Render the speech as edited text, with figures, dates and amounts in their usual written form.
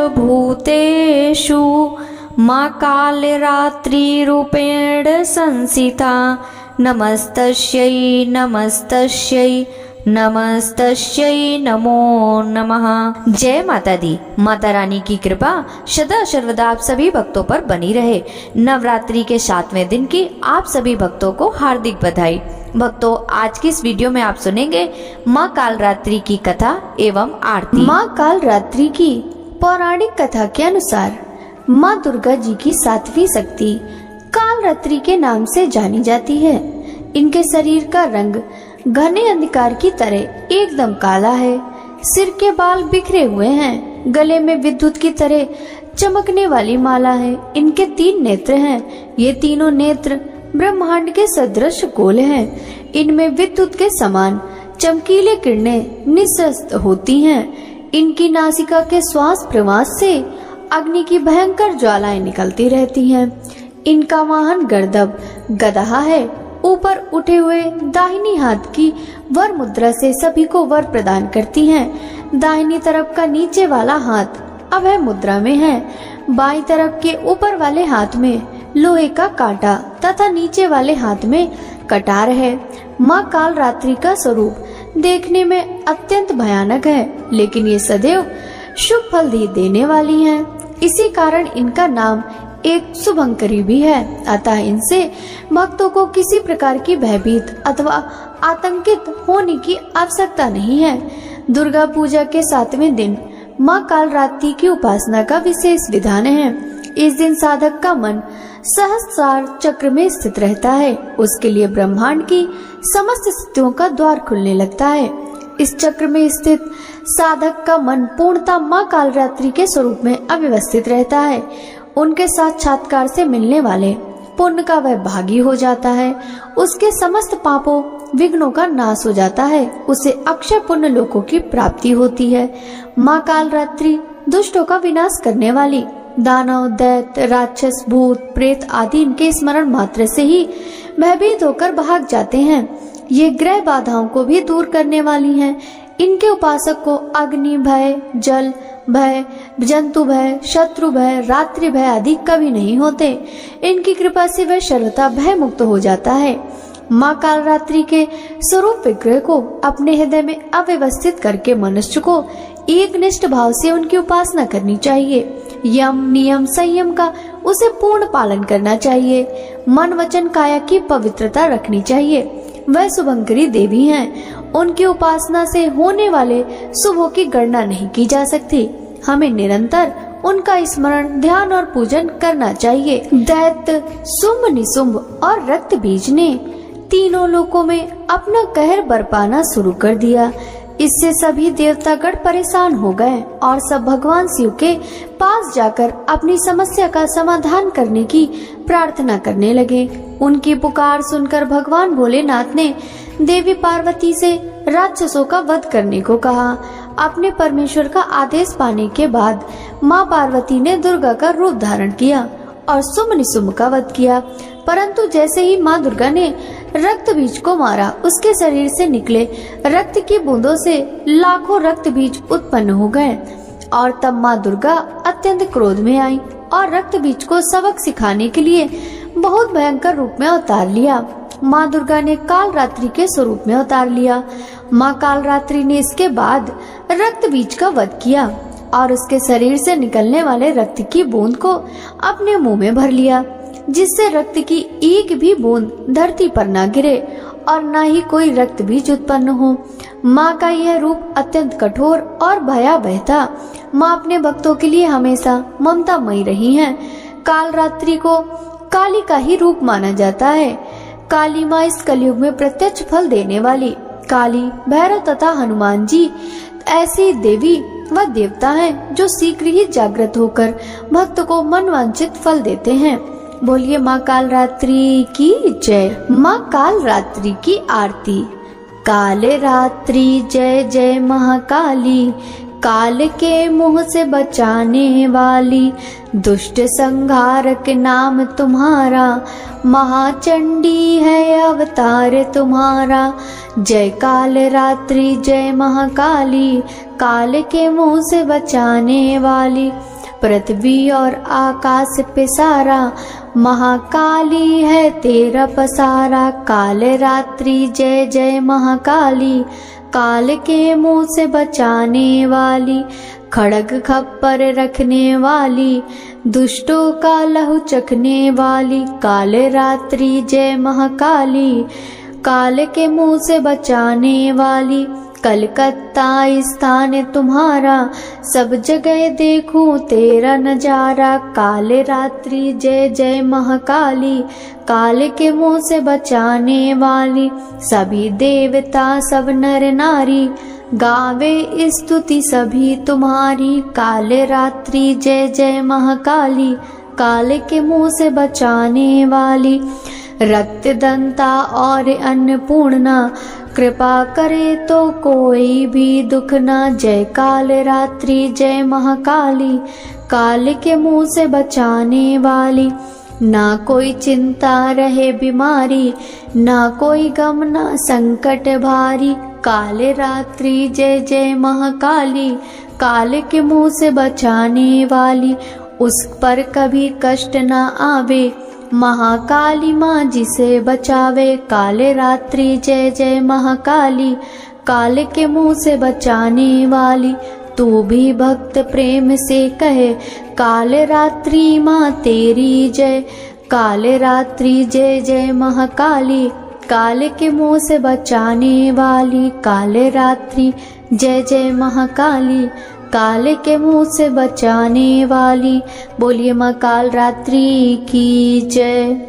सर्वभूतेषु मां कालरात्रिरूपेण संस्थिता। नमस्तस्यै नमस्तस्यै नमस्तस्यै नमो नमः। जय माता दी। माता रानी की कृपा सदा सर्वदा आप सभी भक्तों पर बनी रहे। नवरात्रि के 7वें दिन की आप सभी भक्तों को हार्दिक बधाई। भक्तों, आज की इस वीडियो में आप सुनेंगे माँ कालरात्रि की कथा एवं आरती। माँ कालरात्रि की पौराणिक कथा के अनुसार माँ दुर्गा जी की 7वीं शक्ति कालरात्रि के नाम से जानी जाती है। इनके शरीर का रंग घने अंधकार की तरह एकदम काला है। सिर के बाल बिखरे हुए हैं। गले में विद्युत की तरह चमकने वाली माला है। इनके 3 नेत्र हैं। ये तीनों नेत्र ब्रह्मांड के सदृश गोल हैं। इनमें विद्युत के समान चमकीले किरणें निःसृत होती हैं। इनकी नासिका के श्वास प्रवास से अग्नि की भयंकर ज्वालाएं निकलती रहती हैं। इनका वाहन गर्दभ गदहा है। ऊपर उठे हुए दाहिनी हाथ की वर मुद्रा से सभी को वर प्रदान करती हैं। दाहिनी तरफ का नीचे वाला हाथ अभय मुद्रा में है। बाईं तरफ के ऊपर वाले हाथ में लोहे का कांटा तथा नीचे वाले हाथ में कटार है। माँ कालरात्रि का स्वरूप देखने में अत्यंत भयानक है, लेकिन ये सदैव शुभ फल देने वाली हैं। इसी कारण इनका नाम एक शुभंकरी भी है। अतः इनसे भक्तों को किसी प्रकार की भयभीत अथवा आतंकित होने की आवश्यकता नहीं है। दुर्गा पूजा के 7वें दिन माँ कालरात्रि की उपासना का विशेष विधान है। इस दिन साधक का मन सहस्रार चक्र में स्थित रहता है। उसके लिए ब्रह्मांड की समस्त स्थितियों का द्वार खुलने लगता है। इस चक्र में स्थित साधक का मन पूर्णतः माँ कालरात्रि के स्वरूप में अव्यवस्थित रहता है। उनके साक्षात्कार से मिलने वाले पुण्य का वह भागी हो जाता है। उसके समस्त पापों विघ्नों का नाश हो जाता है। उसे अक्षय पुण्य लोकों की प्राप्ति होती है। माँ कालरात्रि दुष्टों का विनाश करने वाली, दानव दैत्य राक्षस भूत प्रेत आदि इनके स्मरण मात्र से ही भयभीत होकर भाग जाते हैं। ये ग्रह बाधाओं को भी दूर करने वाली हैं। इनके उपासक को अग्नि भय, जल भय, जंतु भय, शत्रु भय, रात्रि भय आदि कभी नहीं होते। इनकी कृपा से वह सर्वथा भय मुक्त हो जाता है। माँ कालरात्रि के स्वरूप विग्रह को अपने हृदय में अव्यवस्थित करके मनुष्य को एक निष्ठ भाव से उनकी उपासना करनी चाहिए। यम नियम संयम का उसे पूर्ण पालन करना चाहिए। मन वचन काया की पवित्रता रखनी चाहिए। वह शुभंकरी देवी हैं। उनकी उपासना से होने वाले शुभों की गणना नहीं की जा सकती। हमें निरंतर उनका स्मरण ध्यान और पूजन करना चाहिए। दैत्य शुंभ निशुंभ और रक्त बीज ने तीनों लोकों में अपना कहर बरपाना शुरू कर दिया। इससे सभी देवतागण परेशान हो गए और सब भगवान शिव के पास जाकर अपनी समस्या का समाधान करने की प्रार्थना करने लगे। उनकी पुकार सुनकर भगवान भोलेनाथ ने देवी पार्वती से राक्षसों का वध करने को कहा। अपने परमेश्वर का आदेश पाने के बाद माँ पार्वती ने दुर्गा का रूप धारण किया और शुंभ निशुंभ का वध किया। परंतु जैसे ही माँ दुर्गा ने रक्त बीज को मारा, उसके शरीर से निकले रक्त की बूंदों से लाखों रक्त बीज उत्पन्न हो गए और तब माँ दुर्गा अत्यंत क्रोध में आई और रक्त बीज को सबक सिखाने के लिए बहुत भयंकर रूप में अवतार लिया। माँ दुर्गा ने कालरात्रि के स्वरूप में अवतार लिया। माँ कालरात्रि ने इसके बाद रक्त बीज का वध किया और उसके शरीर से निकलने वाले रक्त की बूंद को अपने मुंह में भर लिया, जिससे रक्त की एक भी बूंद धरती पर न गिरे और न ही कोई रक्त बीज उत्पन्न हो। माँ का यह रूप अत्यंत कठोर और भयावह था। माँ अपने भक्तों के लिए हमेशा ममतामयी रही हैं। कालरात्रि को काली का ही रूप माना जाता है। काली माँ इस कलयुग में प्रत्यक्ष फल देने वाली काली, भैरव तथा हनुमान जी ऐसी देवी व देवता हैं जो शीघ्र ही जागृत होकर भक्त को मनवांछित फल देते हैं। बोलिए माँ कालरात्रि की जय। माँ कालरात्रि की आरती। काले रात्रि जय जय महाकाली, काल के मुंह से बचाने वाली, दुष्ट संहारक नाम तुम्हारा, महाचंडी है अवतार तुम्हारा। जय काल रात्रि जय महाकाली, काल के मुंह से बचाने वाली। पृथ्वी और आकाश पे सारा, महाकाली है तेरा पसारा। काल रात्रि जय जय महाकाली, काल के मुंह से बचाने वाली, खड़ग खप्पर रखने वाली, दुष्टों का लहू चखने वाली। काल रात्रि जय महाकाली, काल के मुंह से बचाने वाली। कलकत्ता स्थान तुम्हारा, सब जगह देखूं तेरा नजारा। काल रात्रि जय जय महाकाली, काल के मुंह से बचाने वाली। सभी देवता सब नर नारी, गावे स्तुति सभी तुम्हारी। काल रात्रि जय जय महाकाली, काल के मुंह से बचाने वाली। रक्त दंता और अन्नपूर्णा, कृपा करे तो कोई भी दुख ना। जय काल रात्रि जय महाकाली, काल के मुंह से बचाने वाली। ना कोई चिंता रहे बीमारी, ना कोई गम ना संकट भारी। काल रात्रि जय जय महाकाली, काल के मुंह से बचाने वाली। उस पर कभी कष्ट ना आवे, महाकाली माँ जिसे बचावे। काल रात्रि जय जय महाकाली, काल के मुंह से बचाने वाली। तू भी भक्त प्रेम से कहे, काल रात्रि माँ तेरी जय। काल रात्रि जय जय महाकाली, काल के मुंह से बचाने वाली। काल रात्रि जय जय महाकाली, काल के मुंह से बचाने वाली। बोलिए माँ काल रात्रि की जय।